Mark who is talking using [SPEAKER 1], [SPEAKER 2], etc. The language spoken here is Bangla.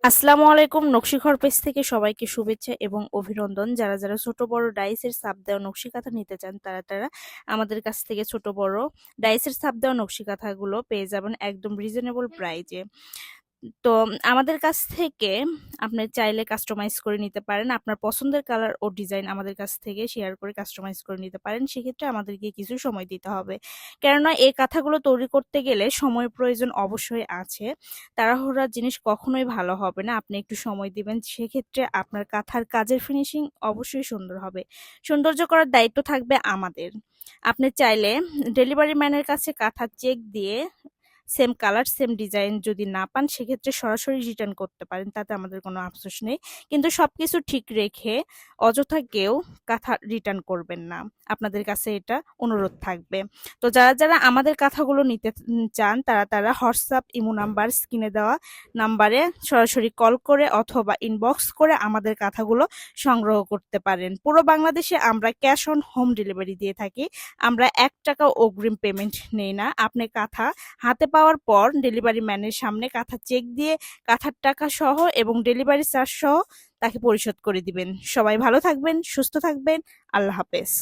[SPEAKER 1] আসসালামু আলাইকুম। নকশিঘর পেজ থেকে সবাইকে শুভেচ্ছা এবং অভিনন্দন। যারা যারা ছোট বড় ডাইসের ছাপ দেওয়া নকশি কাঁথা নিতে চান তারা তারা আমাদের কাছ থেকে ছোট বড় ডাইসের ছাপ দেওয়া নকশি কাঁথাগুলো পেয়ে যাবেন একদম রিজনেবল প্রাইজে। তো আমাদের কাছ থেকে আপনি চাইলে কাস্টমাইজ করে নিতে পারেন। আপনার পছন্দের কালার ও ডিজাইন আমাদের কাছ থেকে শেয়ার করে কাস্টমাইজ করে নিতে পারেন। সেক্ষেত্রে আমাদেরকে কিছু সময় দিতে হবে, কেননা এই কাঁথাগুলো তৈরি করতে গেলে সময় প্রয়োজন অবশ্যই আছে। তাড়াহুড়ার জিনিস কখনোই ভালো হবে না। আপনি একটু সময় দিবেন, সেক্ষেত্রে আপনার কাঁথার কাজের ফিনিশিং অবশ্যই সুন্দর হবে। সৌন্দর্য করার দায়িত্ব থাকবে আমাদের। আপনি চাইলে ডেলিভারি ম্যানের কাছে কাঁথা চেক দিয়ে সেম কালার সেম ডিজাইন যদি না পান সেক্ষেত্রে সরাসরি রিটার্ন করতে পারেন, তাতে আমাদের কোনো আফসোস নেই। কিন্তু সবকিছু ঠিক রেখে অযথা কেউ কাঁথা রিটার্ন করবেন না, আপনাদের কাছে এটা অনুরোধ থাকবে। তো যারা যারা আমাদের কাঁথাগুলো নিতে চান তারা তারা হোয়াটসঅ্যাপ ইমো নাম্বার স্ক্রিনে দেওয়া নাম্বারে সরাসরি কল করে অথবা ইনবক্স করে আমাদের কাঁথাগুলো সংগ্রহ করতে পারেন। পুরো বাংলাদেশে আমরা ক্যাশ অন হোম ডেলিভারি দিয়ে থাকি। আমরা 1 টাকা অগ্রিম পেমেন্ট নেই না। আপনি কাঁথা হাতে পাওয়ার পর ডেলিভারি ম্যানের সামনে কাঁথা চেক দিয়ে কাঁথার টাকা সহ এবং ডেলিভারি চার্জ সহ তাকে পরিশোধ করে দিবেন। সবাই ভালো থাকবেন, সুস্থ থাকবেন। আল্লাহ হাফেজ।